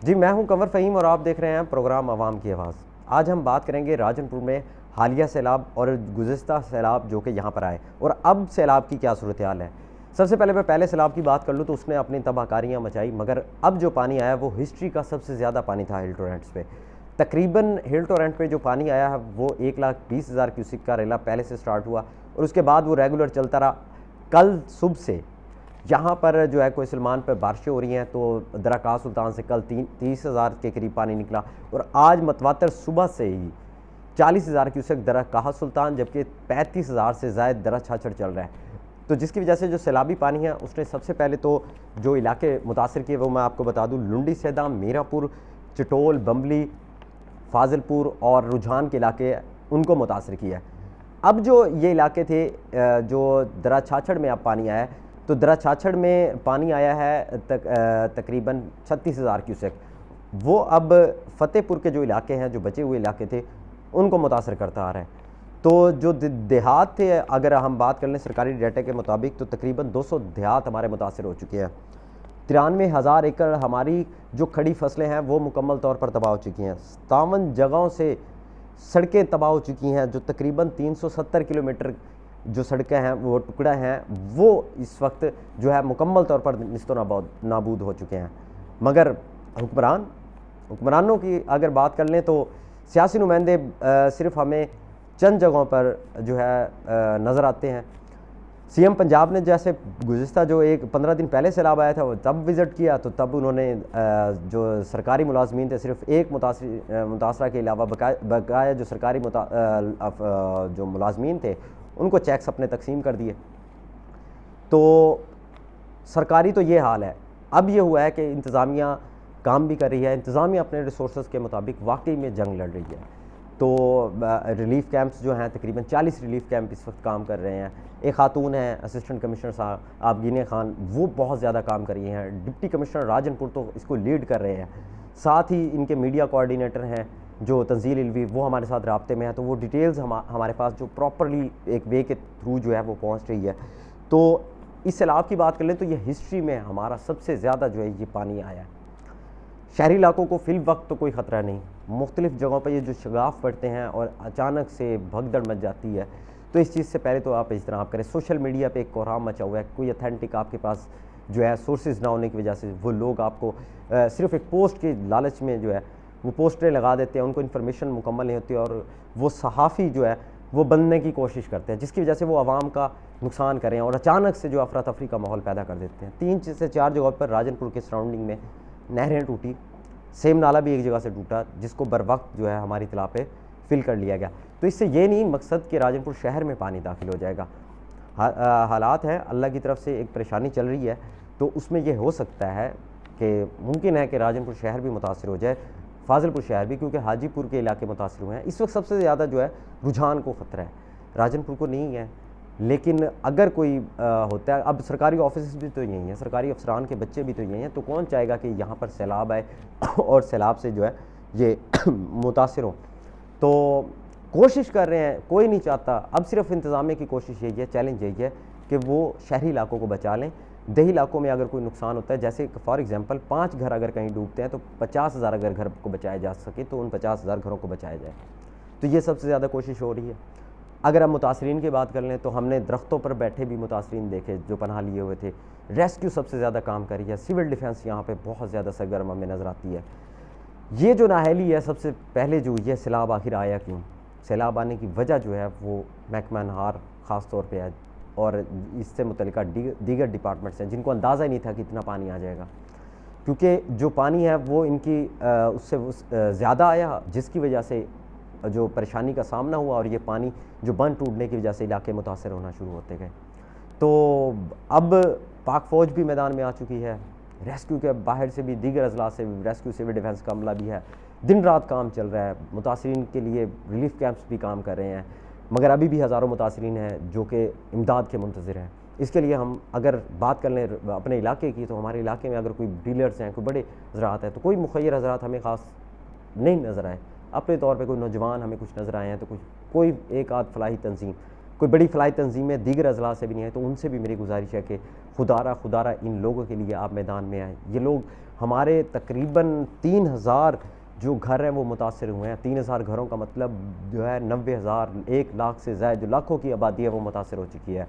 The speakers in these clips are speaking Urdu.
جی میں ہوں کنور فہیم اور آپ دیکھ رہے ہیں پروگرام عوام کی آواز۔ آج ہم بات کریں گے راجن پور میں حالیہ سیلاب اور گزشتہ سیلاب جو کہ یہاں پر آئے اور اب سیلاب کی کیا صورتحال ہے۔ سب سے پہلے میں پہلے سیلاب کی بات کر لوں تو اس نے اپنی تباہ کاریاں مچائی، مگر اب جو پانی آیا وہ ہسٹری کا سب سے زیادہ پانی تھا ہل ٹورنٹس پہ۔ تقریباً ہل ٹورنٹ پہ جو پانی آیا ہے وہ 1,20,000 کیوسک کا ریلا پہلے سے سٹارٹ ہوا اور اس کے بعد وہ ریگولر چلتا رہا۔ کل صبح سے یہاں پر جو ہے کوئی سلمان پہ بارشیں ہو رہی ہیں تو درہ کہا سلطان سے کل 30,000 کے قریب پانی نکلا اور آج متواتر صبح سے ہی 40,000 کیوسک درہ کہا سلطان، جبکہ 35,000 سے زائد درہ چھاچھڑ چل رہا ہے۔ تو جس کی وجہ سے جو سیلابی پانی ہے اس نے سب سے پہلے تو جو علاقے متاثر کیے وہ میں آپ کو بتا دوں، لنڈی سیدہ، میرا پور، چٹول، بمبلی، فاضل پور اور رجحان کے علاقے ان کو متاثر کیا ہے۔ اب جو یہ علاقے تھے جو درہ چھاچھڑ میں اب پانی آیا ہے تو درہ چھاچھڑ میں پانی آیا ہے تقریباً 36,000 کیوسک، وہ اب فتح پور کے جو علاقے ہیں، جو بچے ہوئے علاقے تھے ان کو متاثر کرتا آ رہا ہے۔ تو جو دیہات تھے، اگر ہم بات کر لیں سرکاری ڈیٹا کے مطابق تو تقریباً 200 دیہات ہمارے متاثر ہو چکے ہیں۔ 93,000 ایکڑ ہماری جو کھڑی فصلیں ہیں وہ مکمل طور پر تباہ ہو چکی ہیں۔ 57 جگہوں سے سڑکیں تباہ ہو چکی ہیں، جو تقریباً 370 کلومیٹر جو سڑکیں ہیں وہ ٹکڑے ہیں وہ اس وقت جو ہے مکمل طور پر نیست و نابود ہو چکے ہیں۔ مگر حکمرانوں کی اگر بات کر لیں تو سیاسی نمائندے صرف ہمیں چند جگہوں پر جو ہے نظر آتے ہیں۔ سی ایم پنجاب نے جیسے گزشتہ جو 15 دن پہلے سیلاب آیا تھا وہ تب وزٹ کیا تو تب انہوں نے جو سرکاری ملازمین تھے صرف ایک متاثرہ کے علاوہ بقایا جو سرکاری جو ملازمین تھے ان کو چیکس اپنے تقسیم کر دیے۔ تو سرکاری تو یہ حال ہے۔ اب یہ ہوا ہے کہ انتظامیہ کام بھی کر رہی ہے، انتظامیہ اپنے ریسورسز کے مطابق واقعی میں جنگ لڑ رہی ہے۔ تو ریلیف کیمپس جو ہیں تقریباً 40 ریلیف کیمپ اس وقت کام کر رہے ہیں۔ ایک خاتون ہیں اسسٹنٹ کمشنر صاحب آبگینہ خان، وہ بہت زیادہ کام کر رہی ہیں۔ ڈپٹی کمشنر راجن پور تو اس کو لیڈ کر رہے ہیں، ساتھ ہی ان کے میڈیا کوآرڈینیٹر ہیں جو تنزیل علوی، وہ ہمارے ساتھ رابطے میں ہیں۔ تو وہ ڈیٹیلز ہمارے پاس جو پراپرلی ایک وے کے تھرو جو ہے وہ پہنچ رہی ہے۔ تو اس سیلاب کی بات کر لیں تو یہ ہسٹری میں ہمارا سب سے زیادہ جو ہے یہ پانی آیا ہے۔ شہری علاقوں کو فی الوقت تو کوئی خطرہ نہیں، مختلف جگہوں پہ یہ جو شگاف پڑتے ہیں اور اچانک سے بھگدڑ مچ جاتی ہے تو اس چیز سے پہلے تو آپ اجتناب کریں۔ سوشل میڈیا پہ ایک کوہرام مچا ہوا ہے، کوئی اتھینٹک آپ کے پاس جو ہے سورسز نہ ہونے کی وجہ سے وہ لوگ آپ کو صرف ایک پوسٹ کے لالچ میں جو ہے وہ پوسٹریں لگا دیتے ہیں، ان کو انفارمیشن مکمل نہیں ہوتی اور وہ صحافی جو ہے وہ بننے کی کوشش کرتے ہیں، جس کی وجہ سے وہ عوام کا نقصان کریں اور اچانک سے جو افراتفری کا ماحول پیدا کر دیتے ہیں۔ 3 سے 4 جگہوں پر راجن پور کے سراؤنڈنگ میں نہریں ٹوٹی، سیم نالا بھی ایک جگہ سے ٹوٹا جس کو بر وقت جو ہے ہماری اطلاع پہ فل کر لیا گیا۔ تو اس سے یہ نہیں مقصد کہ راجن پور شہر میں پانی داخل ہو جائے گا، حالات ہیں اللہ کی طرف سے ایک پریشانی چل رہی ہے تو اس میں یہ ہو سکتا ہے کہ ممکن ہے کہ راجن پور شہر بھی متاثر ہو جائے، فاضل پور شہر بھی، کیونکہ حاجی پور کے علاقے متاثر ہوئے ہیں۔ اس وقت سب سے زیادہ جو ہے رجحان کو خطرہ ہے، راجن پور کو نہیں ہے، لیکن اگر کوئی ہوتا ہے، اب سرکاری آفیسز بھی تو یہی ہیں، سرکاری افسران کے بچے بھی تو یہی ہیں، تو کون چاہے گا کہ یہاں پر سیلاب آئے اور سیلاب سے جو ہے یہ متاثر ہوں۔ تو کوشش کر رہے ہیں، کوئی نہیں چاہتا، اب صرف انتظامیہ کی کوشش یہی ہے، چیلنج یہی ہے کہ وہ شہری علاقوں کو بچا لیں۔ دیہی علاقوں میں اگر کوئی نقصان ہوتا ہے، جیسے فار ایگزامپل 5 گھر اگر کہیں ڈوبتے ہیں تو 50,000 اگر گھر کو بچایا جا سکے تو ان 50,000 گھروں کو بچایا جائے، تو یہ سب سے زیادہ کوشش ہو رہی ہے۔ اگر ہم متاثرین کی بات کر لیں تو ہم نے درختوں پر بیٹھے بھی متاثرین دیکھے جو پناہ لیے ہوئے تھے۔ ریسکیو سب سے زیادہ کام کر رہی ہے، سول ڈیفنس یہاں پہ بہت زیادہ سرگرم ہمیں نظر آتی ہے۔ یہ جو نااہلی ہے سب سے پہلے جو یہ سیلاب آخر آیا کیوں، سیلاب آنے کی وجہ جو ہے وہ محکمہ انہار خاص طور پہ ہے اور اس سے متعلقہ دیگر ڈپارٹمنٹس ہیں جن کو اندازہ ہی نہیں تھا کہ اتنا پانی آ جائے گا، کیونکہ جو پانی ہے وہ ان کی اس سے زیادہ آیا، جس کی وجہ سے جو پریشانی کا سامنا ہوا اور یہ پانی جو بند ٹوٹنے کی وجہ سے علاقے متاثر ہونا شروع ہوتے گئے۔ تو اب پاک فوج بھی میدان میں آ چکی ہے، ریسکیو کے باہر سے بھی دیگر اضلاع سے ریسکیو سول ڈیفنس کا عملہ بھی ہے، دن رات کام چل رہا ہے، متاثرین کے لیے ریلیف کیمپس بھی کام کر رہے ہیں، مگر ابھی بھی ہزاروں متاثرین ہیں جو کہ امداد کے منتظر ہیں۔ اس کے لیے ہم اگر بات کر لیں اپنے علاقے کی تو ہمارے علاقے میں اگر کوئی ڈیلرز ہیں، کوئی بڑے حضرات ہیں، تو کوئی مخیر حضرات ہمیں خاص نہیں نظر آئے، اپنے طور پہ کوئی نوجوان ہمیں کچھ نظر آئے ہیں تو کوئی ایک آدھ فلاحی تنظیم، کوئی بڑی فلاحی تنظیمیں دیگر اضلاع سے بھی نہیں ہیں، تو ان سے بھی میری گزارش ہے کہ خدا را ان لوگوں کے لیے آپ میدان میں آئیں۔ یہ لوگ ہمارے تقریباً 3000 جو گھر ہیں وہ متاثر ہوئے ہیں. 3000 گھروں کا مطلب جو ہے 90,000، 1 لاکھ سے زائد جو لاکھوں کی آبادی ہے وہ متاثر ہو چکی ہے.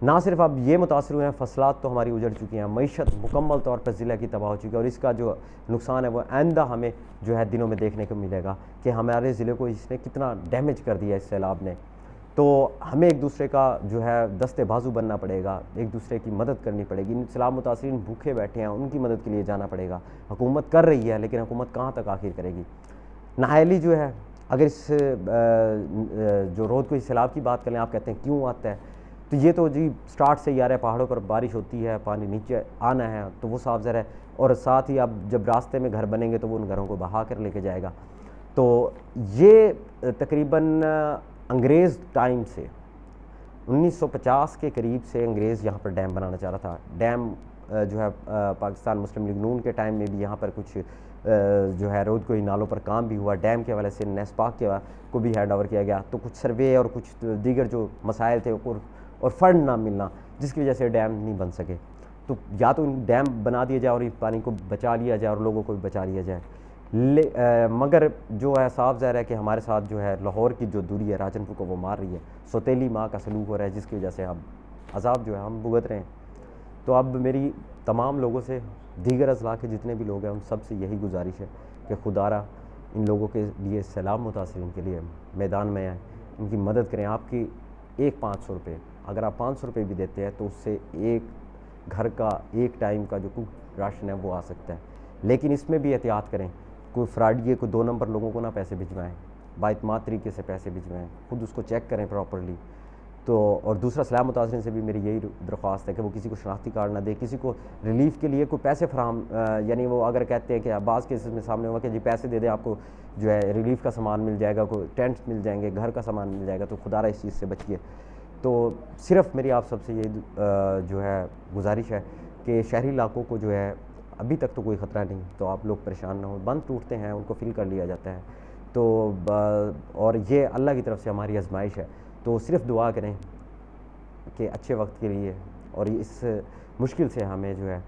نہ صرف اب یہ متاثر ہوئے ہیں، فصلات تو ہماری اجڑ چکی ہیں، معیشت مکمل طور پر ضلع کی تباہ ہو چکی ہے، اور اس کا جو نقصان ہے وہ آئندہ ہمیں جو ہے دنوں میں دیکھنے کو ملے گا کہ ہمارے ضلع کو اس نے کتنا ڈیمیج کر دیا اس سیلاب نے. تو ہمیں ایک دوسرے کا جو ہے دستے بازو بننا پڑے گا، ایک دوسرے کی مدد کرنی پڑے گی. سیلاب متاثرین بھوکے بیٹھے ہیں، ان کی مدد کے لیے جانا پڑے گا. حکومت کر رہی ہے لیکن حکومت کہاں تک آخر کرے گی. نااہلی جو ہے، اگر اس جو رود کو سیلاب کی بات کریں، آپ کہتے ہیں کیوں آتا ہے، تو یہ تو جی سٹارٹ سے ہی آ رہا ہے. پہاڑوں پر بارش ہوتی ہے، پانی نیچے آنا ہے تو وہ صاف ظاہر ہے، اور ساتھ ہی اب جب راستے میں گھر بنیں گے تو وہ ان گھروں کو بہا کر لے کے جائے گا. تو یہ تقریباً انگریز ٹائم سے 1950 کے قریب سے انگریز یہاں پر ڈیم بنانا چاہ رہا تھا. ڈیم جو ہے پاکستان مسلم لیگ نون کے ٹائم میں بھی یہاں پر کچھ جو ہے رود کوئی نالوں پر کام بھی ہوا. ڈیم کے حوالے سے نیسپاک کو بھی ہینڈ اوور کیا گیا. تو کچھ سروے اور کچھ دیگر جو مسائل تھے اور فنڈ نہ ملنا جس کی وجہ سے ڈیم نہیں بن سکے. تو یا تو ڈیم بنا دیا جائے اور اس پانی کو بچا لیا جائے اور لوگوں کو بھی بچا لیا جائے. مگر جو ہے صاف ظاہر ہے کہ ہمارے ساتھ جو ہے لاہور کی جو دوری ہے راجن پور کو وہ مار رہی ہے. سوتیلی ماں کا سلوک ہو رہا ہے جس کی وجہ سے ہم عذاب جو ہے ہم بھگت رہے ہیں. تو اب میری تمام لوگوں سے، دیگر اضلاع کے جتنے بھی لوگ ہیں ان سب سے یہی گزارش ہے کہ خدا را ان لوگوں کے لیے، سیلاب متاثرین کے لیے میدان میں آئیں، ان کی مدد کریں. آپ کی 500 روپے، اگر آپ 500 روپے بھی دیتے ہیں تو اس سے ایک گھر کا ایک ٹائم کا جو کچھ راشن ہے وہ آ سکتا ہے. لیکن اس میں بھی احتیاط کریں، کوئی فراڈیے، کوئی 2 نمبر لوگوں کو نہ پیسے بھجوائیں، باعتماد طریقے سے پیسے بھجوائیں، خود اس کو چیک کریں پراپرلی. تو اور دوسرا سیلاب متاثرین سے بھی میری یہی درخواست ہے کہ وہ کسی کو شناختی کارڈ نہ دے، کسی کو ریلیف کے لیے کوئی پیسے فراہم، یعنی وہ اگر کہتے ہیں کہ بعض کیسز میں سامنے ہوا کہ جی پیسے دے دیں آپ کو جو ہے ریلیف کا سامان مل جائے گا، کوئی ٹینٹ مل جائیں گے، گھر کا سامان مل جائے گا، تو خدا را اس چیز سے بچیے. تو صرف میری آپ سب سے یہی جو ہے گزارش ہے کہ شہری علاقوں کو جو ہے ابھی تک تو کوئی خطرہ نہیں، تو آپ لوگ پریشان نہ ہوں. بند ٹوٹتے ہیں ان کو فل کر لیا جاتا ہے، تو اور یہ اللہ کی طرف سے ہماری آزمائش ہے. تو صرف دعا کریں کہ اچھے وقت کے لیے اور اس مشکل سے ہمیں جو ہے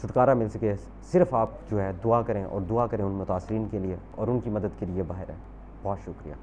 چھٹکارا مل سکے. صرف آپ جو ہے دعا کریں، اور دعا کریں ان متاثرین کے لیے اور ان کی مدد کے لیے باہر ہے. بہت شکریہ.